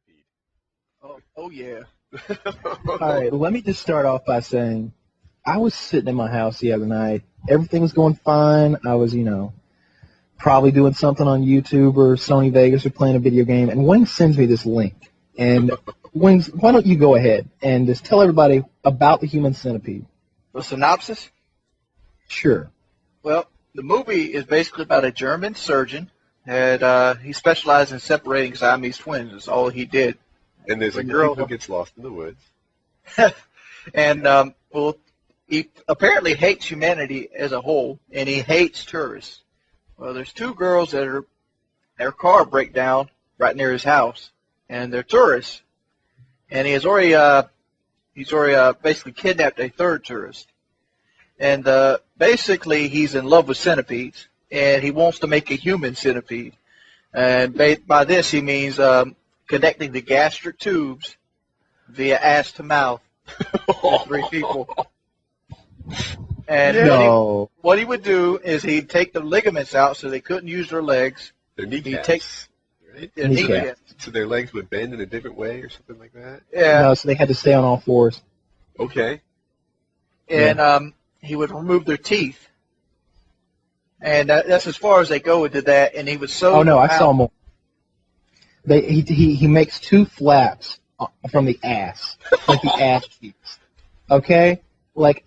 centipede. Oh yeah. All right, let me just start off by saying I was sitting in my house the other night. Everything was going fine. I was, probably doing something on YouTube or Sony Vegas or playing a video game, and Wing sends me this link. And Wings, why don't you go ahead and just tell everybody about the human centipede? The synopsis? Sure. Well, the movie is basically about a German surgeon, and he specialized in separating Siamese twins. That's all he did. And there's a girl who gets lost in the woods. And, well, he apparently hates humanity as a whole, and he hates tourists. Well, there's two girls their car break down right near his house, and they're tourists. And he's already basically kidnapped a third tourist. And basically he's in love with centipedes, and he wants to make a human centipede. And by this he means connecting the gastric tubes via ass to mouth to three people. And what he would do is he'd take the ligaments out so they couldn't use their legs. Their kneecaps. Right? Their kneecaps. So their legs would bend in a different way or something like that? Yeah. No, so they had to stay on all fours. Okay. And he would remove their teeth. And that's as far as they go into that. And he would sew. Oh no, I saw more. He makes two flaps from the ass, like the ass cheeks. Okay, like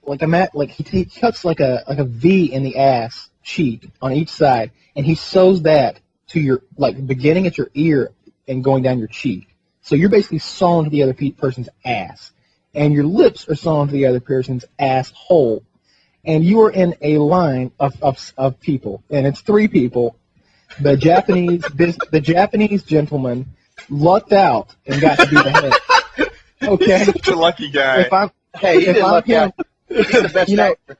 he cuts like a V in the ass cheek on each side, and he sews that to your beginning at your ear and going down your cheek. So you're basically sewn to the other person's ass, and your lips are sewn to the other person's asshole, and you are in a line of people, and it's three people. The Japanese gentleman lucked out and got to be the head. Okay, such a lucky guy. He didn't luck out. He's the best actor.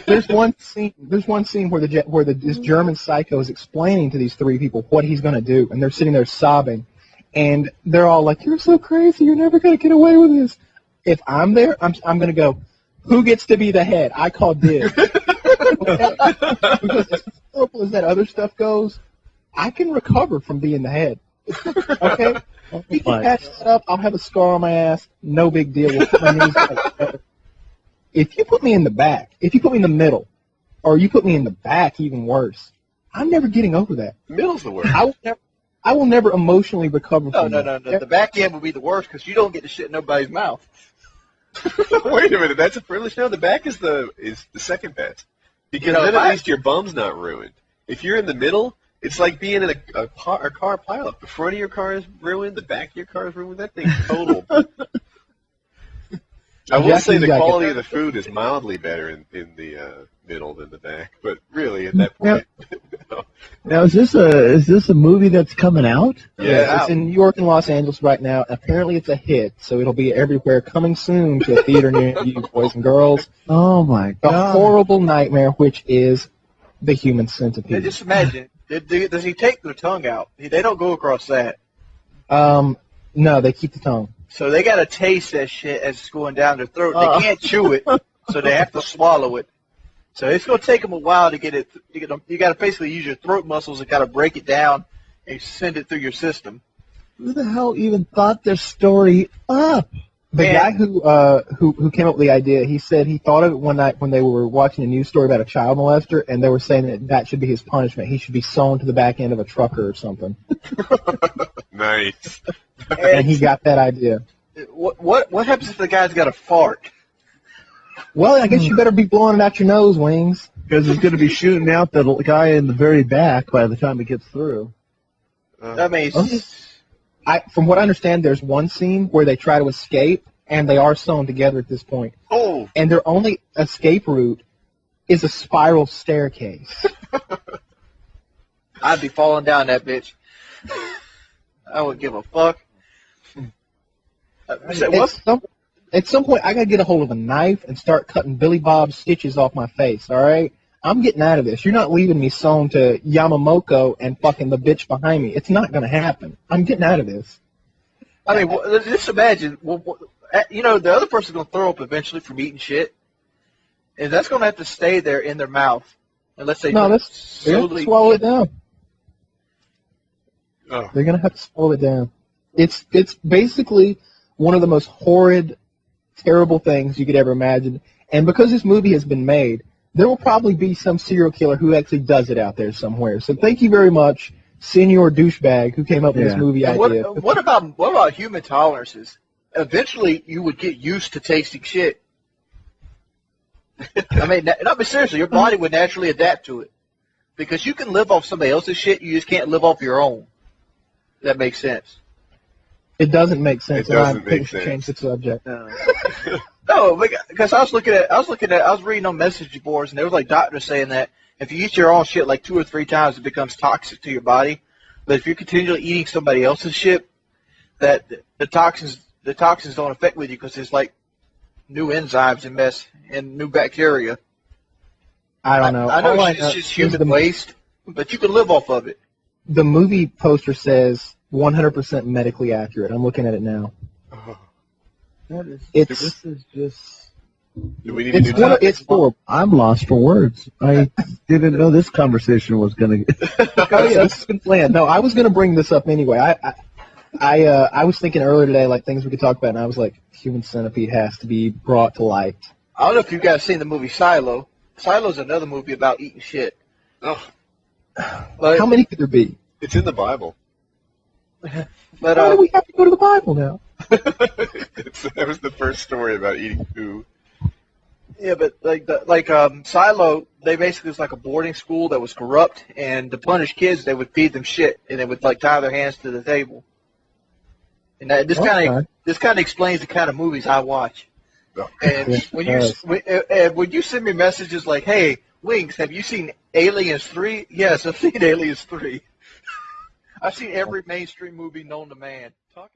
There's one scene where this German psycho is explaining to these three people what he's going to do, and they're sitting there sobbing, and they're all like, "You're so crazy. You're never going to get away with this." If I'm there, I'm going to go, "Who gets to be the head? I call dibs." Because as simple as that other stuff goes, I can recover from being the head. Okay? You can patch that up. I'll have a scar on my ass. No big deal. We'll put my knees back. If you put me in the back, if you put me in the middle, or you put me in the back, even worse, I'm never getting over that. Middle's the worst. I will never emotionally recover from No. that. The back end will be the worst because you don't get the shit in nobody's mouth. Wait a minute, that's a privilege now? The back is the second best. Because then at least your bum's not ruined. If you're in the middle, it's like being in a car pileup. The front of your car is ruined, the back of your car is ruined. That thing's total. I will say the quality of the food is mildly better in the middle than the back, but really at that point. No. Now is this a movie that's coming out? Yeah, it's in New York and Los Angeles right now. Apparently it's a hit, so it'll be everywhere. Coming soon to a theater near you, boys and girls. Oh my God! The horrible nightmare, which is the human centipede. Now just imagine, does he take their tongue out? They don't go across that. No, they keep the tongue. So they got to taste that shit as it's going down their throat. They can't chew it, so they have to swallow it. So it's going to take them a while to get it. You got to basically use your throat muscles and got to break it down and send it through your system. Who the hell even thought this story up? The guy who came up with the idea, he said he thought of it one night when they were watching a news story about a child molester, and they were saying that should be his punishment. He should be sewn to the back end of a trucker or something. Nice. And he got that idea. What happens if the guy's got a fart? Well, I guess you better be blowing it out your nose, Wings. Because he's going to be shooting out the guy in the very back by the time he gets through. That means... From what I understand, there's one scene where they try to escape, and they are sewn together at this point. Oh. And their only escape route is a spiral staircase. I'd be falling down that bitch. I wouldn't give a fuck. At some point, I got to get a hold of a knife and start cutting Billy Bob's stitches off my face, all right? I'm getting out of this. You're not leaving me sewn to Yamamoto and fucking the bitch behind me. It's not going to happen. I'm getting out of this. I mean, just imagine, the other person's going to throw up eventually from eating shit, and that's going to have to stay there in their mouth unless they slowly swallow it down. Oh. They're going to have to swallow it down. It's basically one of the most horrid, terrible things you could ever imagine. And because this movie has been made, there will probably be some serial killer who actually does it out there somewhere. So thank you very much, Senior Douchebag, who came up with this movie idea. What about human tolerances? Eventually, you would get used to tasting shit. I mean, but seriously, your body would naturally adapt to it. Because you can live off somebody else's shit, you just can't live off your own. That makes sense. It doesn't make sense. It doesn't I think we make should sense. change the subject. No, because I was reading on message boards, and there was like doctors saying that if you eat your own shit like 2 or 3 times, it becomes toxic to your body. But if you're continually eating somebody else's shit, that the toxins don't affect with you because there's like new enzymes and new bacteria. I don't know. I know All it's just human waste, but you can live off of it. The movie poster says 100% medically accurate. I'm looking at it now. This is just. Do we need to do that? It's horrible. I'm lost for words. I didn't know this conversation was going to get. Oh yeah, this has been planned. No, I was going to bring this up anyway. I was thinking earlier today, like things we could talk about, and I was like, Human Centipede has to be brought to light. I don't know if you guys seen the movie Silo. Silo's another movie about eating shit. Oh, How many could there be? it's in the Bible. But Why do we have to go to the Bible now? That was the first story about eating poo. yeah, but Silo, they basically was like a boarding school that was corrupt, and to punish kids, they would feed them shit, and they would like tie their hands to the table. And this kind of explains the kind of movies I watch. Oh. And when you send me messages like, "Hey, Wings, have you seen Aliens 3?" Yes, I've seen Aliens 3. I've seen every mainstream movie known to man.